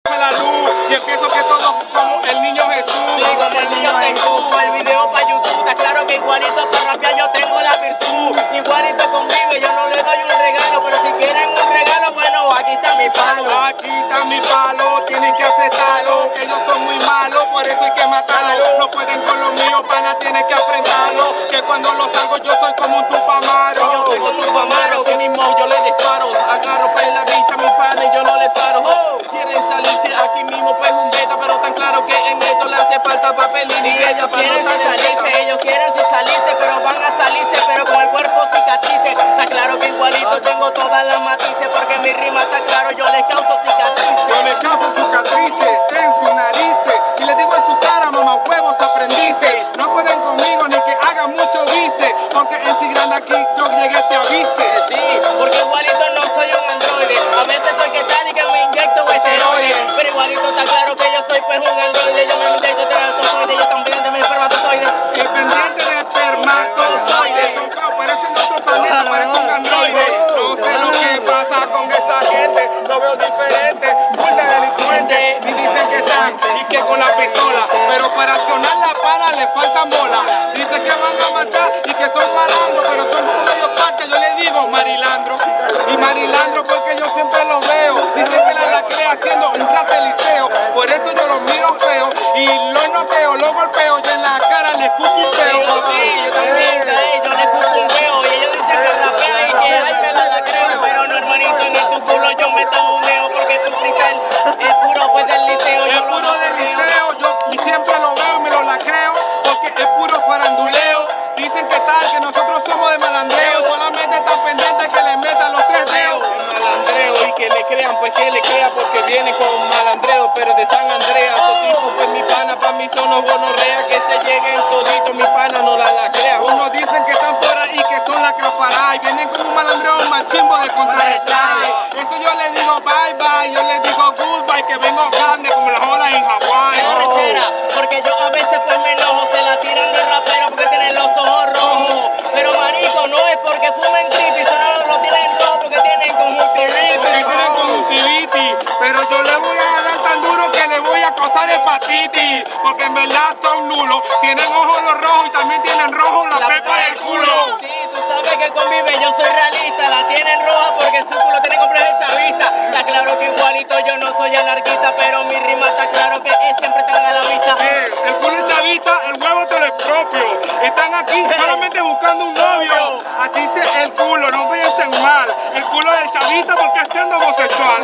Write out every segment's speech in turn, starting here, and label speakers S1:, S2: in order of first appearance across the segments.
S1: la luz y empiezo que todo como el niño Jesús.
S2: Sí, como el niño Jesús, el video para YouTube, está claro que igualito para rapear yo tengo la virtud. Igualito conmigo, yo no le doy un regalo, pero si quieren un regalo, bueno, aquí está mi palo.
S1: Aquí está mi palo, tienen que aceptarlo, que ellos son muy malos, por eso hay que matarlo. No pueden con lo mío, pana, tienen que enfrentarlo, que cuando lo salgo yo soy como un tupamaro.
S2: Yo soy como un tupamaro,
S1: así mismo yo le disparo, agarro para la bicha mi pana y yo no le paro. Quieren salirse aquí mismo, pues un beta, pero tan claro que en esto le hace falta papelín y ella para no estar en beta.
S2: Ellos quieren salirse, pero van a salirse, pero con el cuerpo cicatrices. Está claro que igualito tengo todas las matices, porque mi rima está claro, yo les causo cicatrices.
S1: Yo les causo cicatrices en sus narices y les digo en su cara, mamá huevos aprendices. No pueden conmigo ni que hagan mucho dice, porque en si grande aquí yo llegué te avise.
S2: Sí, porque igualito no soy un androide, a veces soy que tal y que me inyecto esteroides, pero igualito está claro que yo soy pues un androide, yo me inyecto espermatozoides, yo también de mi espermatozoides.
S1: Dependiente de espermatozoides, son feos, parecen otro planeta, parecen un androide. No sé lo que pasa con esa gente, lo veo diferente, muy de delincuente, y dicen que están y que con la pistola, pero para accionar la pana le faltan bolas. Dicen que van a matar y que son malandros, pero son como medio parte, yo le digo marilandro, y marilandro porque yo siempre los veo. Dicen que la lacrea haciendo un rap de liceo, por eso yo los miro feo y los noqueo, los golpeo y en la cara les escupo un feo.
S2: Sí, yo también, yo les escupo un feo y ellos dicen que rapean y que ay me la creo, pero no hermanito, en tu culo yo me tabuneo porque tu freestyle es puro pues del liceo.
S1: Es puro del liceo, yo y siempre lo veo y me lo lacreo, porque es puro faranduleo. Dicen que tal, que nosotros somos de malandreo, solamente están pendientes que le metan los 3 dedos. Malandreo y que le crean, pues que le crea porque viene con malandreo, pero de San Andrea, estos tipos pues mi pana, pa' mí son los gonorrea, que se lleguen toditos, mi pana no la crea. Unos dicen que están por ahí, que son la capará, y vienen con un malandreo machimbo de contrarrestar. Eso yo le digo bye bye, yo le digo goodbye, que vengo grande como las olas en Hawái.
S2: Es arrechera, porque yo a veces pues me enojo, se la tiran de rapero porque tienen los ojos rojos, pero marico no es porque fumen creepy, solo lo tienen rojo porque tienen conjuntivitis.
S1: Porque tienen conjuntivitis, pero yo le voy a dar tan duro que le voy a causar hepatitis, porque en verdad son nulos, tienen ojos los rojos y también tienen rojo la pepa del culo.
S2: Sí, tú sabes que convive, yo soy realista, la tienen roja porque su culo tiene complejo de chavista. Está claro que igualito yo no soy anarquista, pero mi rima está claro que siempre están a la vista.
S1: El culo es chavista, el huevo telescopio, están aquí solamente buscando un novio, así dice el culo, no piensen mal, el culo del chavista porque es siendo homosexual.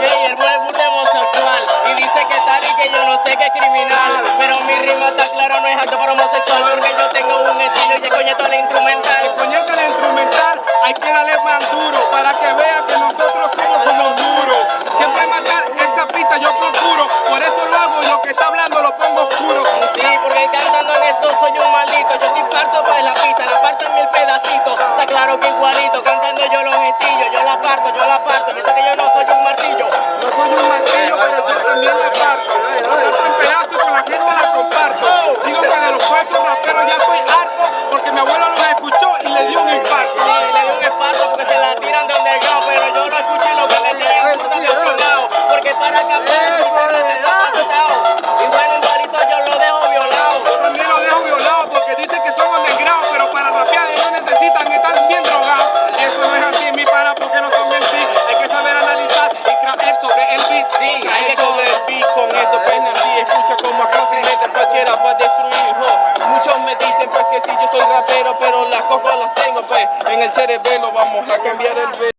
S2: Sí, el huevo es homosexual y dice que tal y que yo no sé qué es criminal, pero mi rima está claro, no es alto para homosexual, porque yo tengo un estilo y el coñeto al instrumental.
S1: El coñete al instrumental hay que darle más duro para que vea que nosotros somos como duros. Siempre matar esa pista yo procuro, por eso lo hago, lo que está hablando lo pongo oscuro.
S2: Sí, porque cantando en esto soy un maldito, yo sí parto pues la pista, la parto en 1000 pedacitos. Está claro que igualito, cantando yo los gestillos, yo la parto, yo sé que yo no soy un martillo.
S1: No soy un martillo, pero yo también la parto. La parto en pedazos con la gente la comparto. Digo que de los falsos raperos ya estoy harto, porque mi abuelo los escuchó y le dio un infarto.
S2: Sí, le dio un infarto porque se la tiran de underground, pero yo lo escuché y lo que le tienen puta de obligado, porque para cambiar y bueno, igualito yo lo dejo violado.
S1: Yo también lo dejo violado porque dicen que son underground, pero para rapear ellos necesitan estar bien drogados. Eso no es así, mi pana, porque no son bien sí. Hay que saber analizar y creer sobre el beat.
S2: Sí, hay que
S1: sobre el beat con esto, pues así, escucha como acá se mete cualquiera para destruir. Muchos me dicen pues que sí, yo soy rapero, pero las cosas las tengo pues en el cerebelo, vamos a cambiar el